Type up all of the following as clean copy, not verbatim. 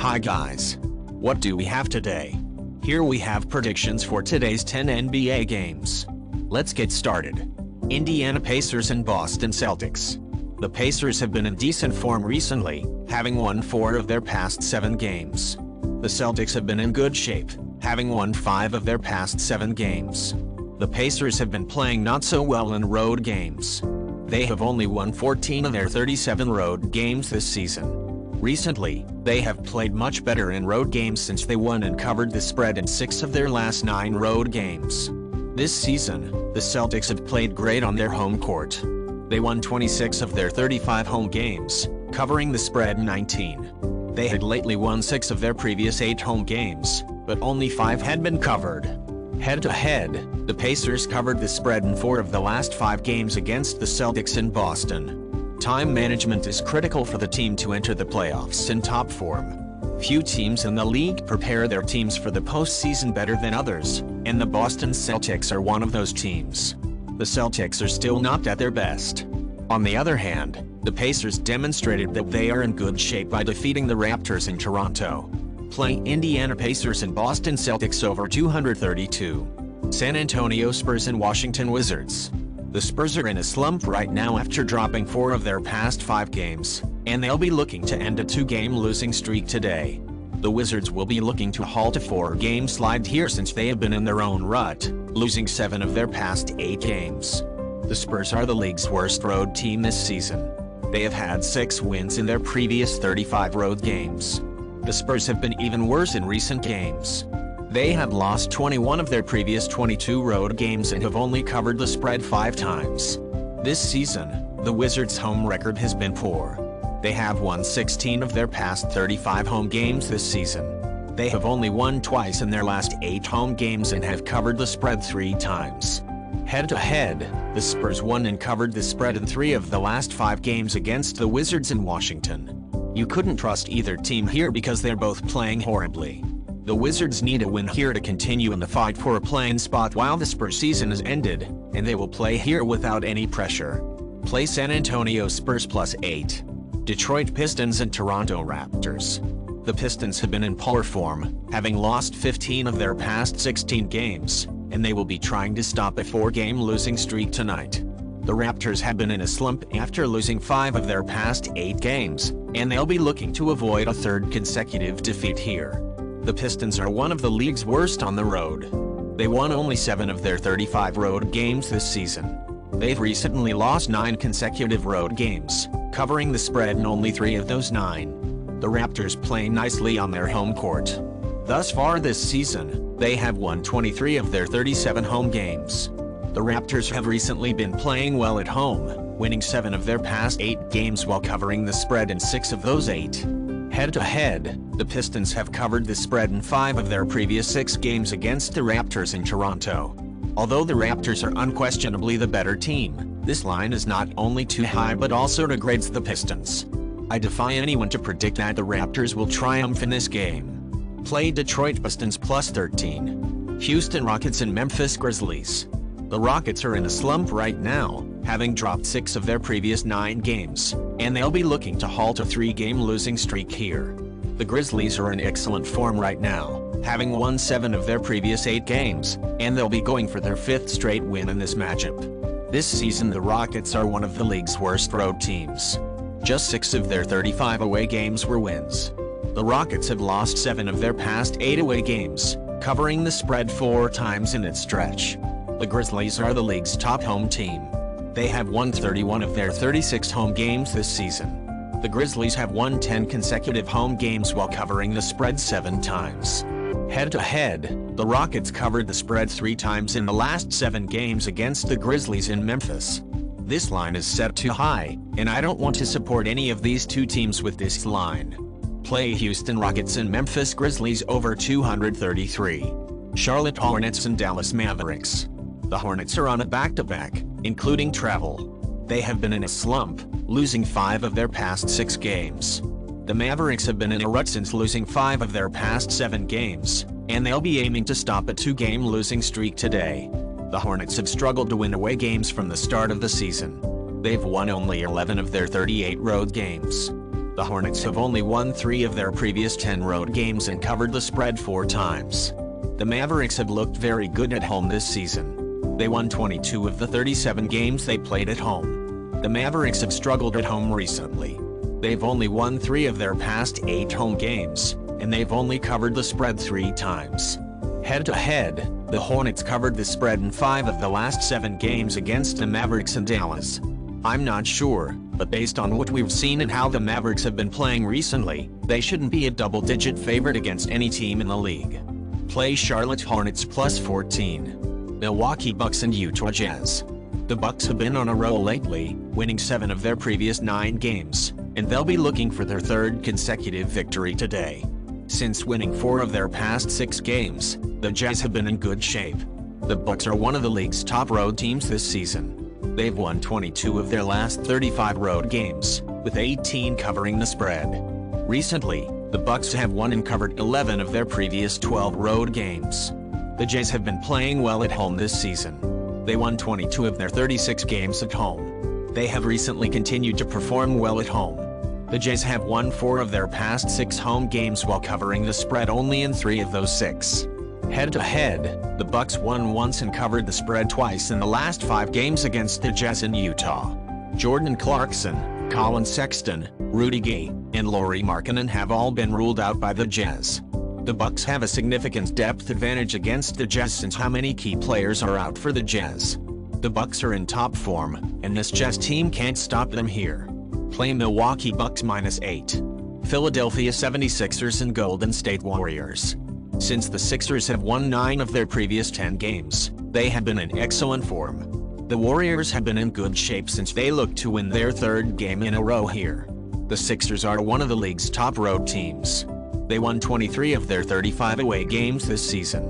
Hi guys. What do we have today? Here we have predictions for today's 10 NBA games. Let's get started. Indiana Pacers and Boston Celtics. The Pacers have been in decent form recently, having won 4 of their past 7 games. The Celtics have been in good shape, having won 5 of their past 7 games. The Pacers have been playing not so well in road games. They have only won 14 of their 37 road games this season. Recently, they have played much better in road games since they won and covered the spread in 6 of their last 9 road games. This season, the Celtics have played great on their home court. They won 26 of their 35 home games, covering the spread 19. They had lately won 6 of their previous 8 home games, but only 5 had been covered. Head-to-head, the Pacers covered the spread in 4 of the last 5 games against the Celtics in Boston. Time management is critical for the team to enter the playoffs in top form. Few teams in the league prepare their teams for the postseason better than others, and the Boston Celtics are one of those teams. The Celtics are still not at their best. On the other hand, the Pacers demonstrated that they are in good shape by defeating the Raptors in Toronto. Play Indiana Pacers and Boston Celtics over 232. San Antonio Spurs and Washington Wizards. The Spurs are in a slump right now after dropping 4 of their past 5 games, and they'll be looking to end a 2-game losing streak today. The Wizards will be looking to halt a 4-game slide here since they have been in their own rut, losing 7 of their past 8 games. The Spurs are the league's worst road team this season. They have had 6 wins in their previous 35 road games. The Spurs have been even worse in recent games. They have lost 21 of their previous 22 road games and have only covered the spread 5 times. This season, the Wizards' home record has been poor. They have won 16 of their past 35 home games this season. They have only won twice in their last 8 home games and have covered the spread 3 times. Head-to-head, the Spurs won and covered the spread in 3 of the last 5 games against the Wizards in Washington. You couldn't trust either team here because they're both playing horribly. The Wizards need a win here to continue in the fight for a play-in spot while the Spurs season is ended, and they will play here without any pressure. Play San Antonio Spurs +8. Detroit Pistons and Toronto Raptors. The Pistons have been in poor form, having lost 15 of their past 16 games, and they will be trying to stop a 4-game losing streak tonight. The Raptors have been in a slump after losing 5 of their past 8 games, and they'll be looking to avoid a 3rd consecutive defeat here. The Pistons are one of the league's worst on the road. They won only 7 of their 35 road games this season. They've recently lost 9 consecutive road games, covering the spread in only 3 of those 9. The Raptors play nicely on their home court. Thus far this season, they have won 23 of their 37 home games. The Raptors have recently been playing well at home, winning 7 of their past 8 games while covering the spread in 6 of those 8. Head-to-head, the Pistons have covered the spread in 5 of their previous 6 games against the Raptors in Toronto. Although the Raptors are unquestionably the better team, this line is not only too high but also degrades the Pistons. I defy anyone to predict that the Raptors will triumph in this game. Play Detroit Pistons +13. Houston Rockets and Memphis Grizzlies. The Rockets are in a slump right now, having dropped 6 of their previous 9 games, and they'll be looking to halt a 3-game losing streak here. The Grizzlies are in excellent form right now, having won 7 of their previous 8 games, and they'll be going for their 5th straight win in this matchup. This season the Rockets are one of the league's worst road teams. Just 6 of their 35 away games were wins. The Rockets have lost 7 of their past 8 away games, covering the spread 4 times in its stretch. The Grizzlies are the league's top home team. They have won 31 of their 36 home games this season. The Grizzlies have won 10 consecutive home games while covering the spread 7 times. Head-to-head, the Rockets covered the spread 3 times in the last 7 games against the Grizzlies in Memphis. This line is set too high, and I don't want to support any of these 2 teams with this line. Play Houston Rockets and Memphis Grizzlies over 233. Charlotte Hornets and Dallas Mavericks. The Hornets are on a back-to-back, including travel. They have been in a slump, losing 5 of their past 6 games. The Mavericks have been in a rut since losing 5 of their past 7 games, and they'll be aiming to stop a 2-game losing streak today. The Hornets have struggled to win away games from the start of the season. They've won only 11 of their 38 road games. The Hornets have only won 3 of their previous 10 road games and covered the spread 4 times. The Mavericks have looked very good at home this season. They won 22 of the 37 games they played at home. The Mavericks have struggled at home recently. They've only won 3 of their past 8 home games, and they've only covered the spread 3 times. Head-to-head, the Hornets covered the spread in 5 of the last 7 games against the Mavericks and Dallas. I'm not sure, but based on what we've seen and how the Mavericks have been playing recently, they shouldn't be a double-digit favorite against any team in the league. Play Charlotte Hornets plus 14. Milwaukee Bucks and Utah Jazz. The Bucks have been on a roll lately, winning 7 of their previous 9 games, and they'll be looking for their 3rd consecutive victory today. Since winning 4 of their past 6 games, the Jazz have been in good shape. The Bucks are one of the league's top road teams this season. They've won 22 of their last 35 road games, with 18 covering the spread. Recently, the Bucks have won and covered 11 of their previous 12 road games. The Jazz have been playing well at home this season. They won 22 of their 36 games at home. They have recently continued to perform well at home. The Jazz have won 4 of their past 6 home games while covering the spread only in 3 of those 6. Head-to-head, the Bucks won once and covered the spread twice in the last 5 games against the Jazz in Utah. Jordan Clarkson, Colin Sexton, Rudy Gay, and Lauri Markkanen have all been ruled out by the Jazz. The Bucks have a significant depth advantage against the Jazz since how many key players are out for the Jazz. The Bucks are in top form, and this Jazz team can't stop them here. Play Milwaukee Bucks -8. Philadelphia 76ers and Golden State Warriors. Since the Sixers have won 9 of their previous 10 games, they have been in excellent form. The Warriors have been in good shape since they look to win their 3rd game in a row here. The Sixers are one of the league's top road teams. They won 23 of their 35 away games this season.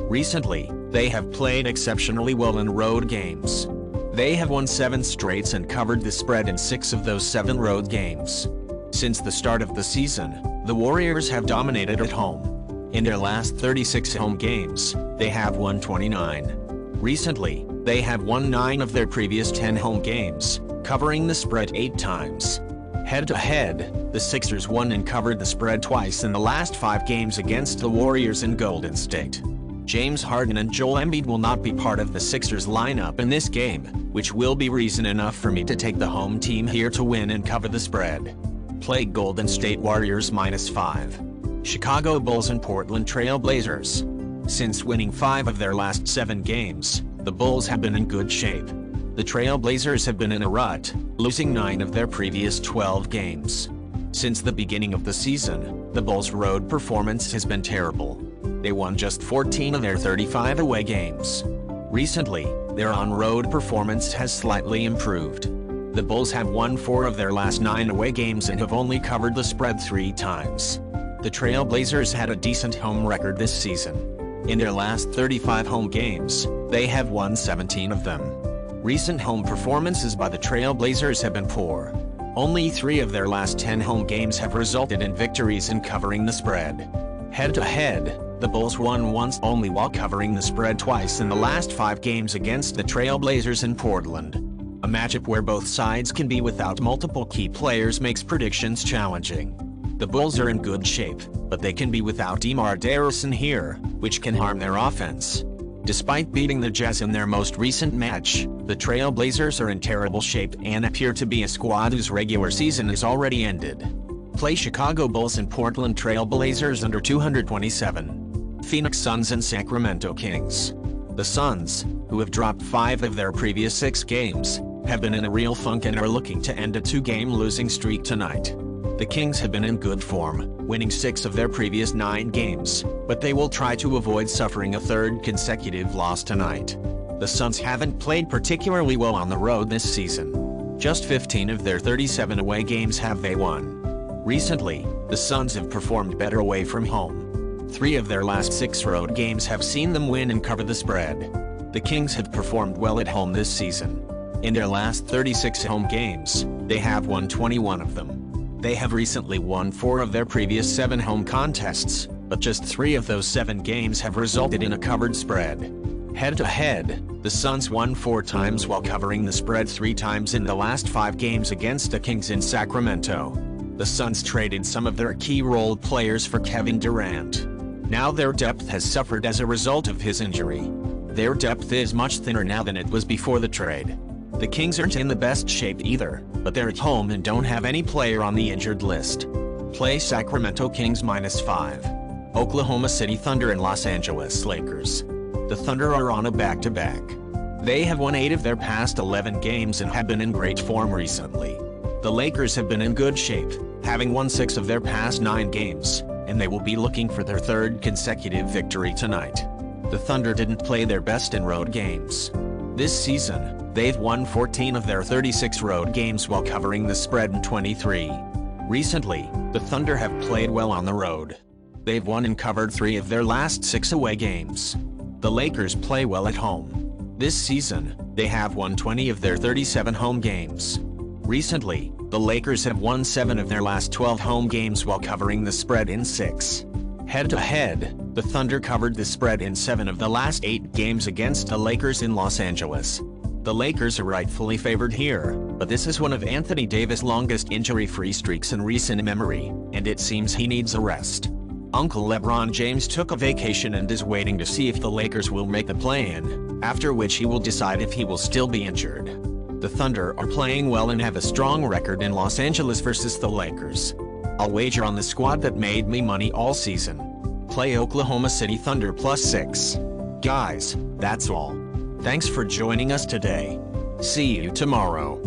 Recently, they have played exceptionally well in road games. They have won 7 straight and covered the spread in 6 of those 7 road games. Since the start of the season, the Warriors have dominated at home. In their last 36 home games, they have won 29. Recently, they have won 9 of their previous 10 home games, covering the spread 8 times. Head-to-head, the Sixers won and covered the spread twice in the last 5 games against the Warriors and Golden State. James Harden and Joel Embiid will not be part of the Sixers lineup in this game, which will be reason enough for me to take the home team here to win and cover the spread. Play Golden State Warriors -5. Chicago Bulls and Portland Trailblazers. Since winning 5 of their last 7 games, the Bulls have been in good shape. The Trailblazers have been in a rut, losing 9 of their previous 12 games. Since the beginning of the season, the Bulls' road performance has been terrible. They won just 14 of their 35 away games. Recently, their on-road performance has slightly improved. The Bulls have won 4 of their last 9 away games and have only covered the spread 3 times. The Trailblazers had a decent home record this season. In their last 35 home games, they have won 17 of them. Recent home performances by the Trailblazers have been poor. Only 3 of their last 10 home games have resulted in victories and covering the spread. Head-to-head, the Bulls won once only while covering the spread twice in the last 5 games against the Trailblazers in Portland. A matchup where both sides can be without multiple key players makes predictions challenging. The Bulls are in good shape, but they can be without DeMar DeRozan here, which can harm their offense. Despite beating the Jazz in their most recent match, the Trailblazers are in terrible shape and appear to be a squad whose regular season is already ended. Play Chicago Bulls and Portland Trailblazers under 227. Phoenix Suns and Sacramento Kings. The Suns, who have dropped 5 of their previous 6 games, have been in a real funk and are looking to end a 2-game losing streak tonight. The Kings have been in good form, winning 6 of their previous 9 games, but they will try to avoid suffering a 3rd consecutive loss tonight. The Suns haven't played particularly well on the road this season. Just 15 of their 37 away games have they won. Recently, the Suns have performed better away from home. 3 of their last 6 road games have seen them win and cover the spread. The Kings have performed well at home this season. In their last 36 home games, they have won 21 of them. They have recently won 4 of their previous 7 home contests, but just 3 of those 7 games have resulted in a covered spread. Head-to-head, the Suns won 4 times while covering the spread 3 times in the last 5 games against the Kings in Sacramento. The Suns traded some of their key role players for Kevin Durant. Now their depth has suffered as a result of his injury. Their depth is much thinner now than it was before the trade. The Kings aren't in the best shape either, but they're at home and don't have any player on the injured list. Play Sacramento Kings -5. Oklahoma City Thunder and Los Angeles Lakers. The Thunder are on a back-to-back. They have won 8 of their past 11 games and have been in great form recently. The Lakers have been in good shape, having won 6 of their past 9 games, and they will be looking for their 3rd consecutive victory tonight. The Thunder didn't play their best in road games. This season, they've won 14 of their 36 road games while covering the spread in 23. Recently, the Thunder have played well on the road. They've won and covered 3 of their last 6 away games. The Lakers play well at home. This season, they have won 20 of their 37 home games. Recently, the Lakers have won 7 of their last 12 home games while covering the spread in 6. Head-to-head, the Thunder covered the spread in 7 of the last 8 games against the Lakers in Los Angeles. The Lakers are rightfully favored here, but this is one of Anthony Davis' longest injury-free streaks in recent memory, and it seems he needs a rest. Uncle LeBron James took a vacation and is waiting to see if the Lakers will make the play-in, after which he will decide if he will still be injured. The Thunder are playing well and have a strong record in Los Angeles versus the Lakers. I'll wager on the squad that made me money all season. Play Oklahoma City Thunder +6. Guys, that's all. Thanks for joining us today. See you tomorrow.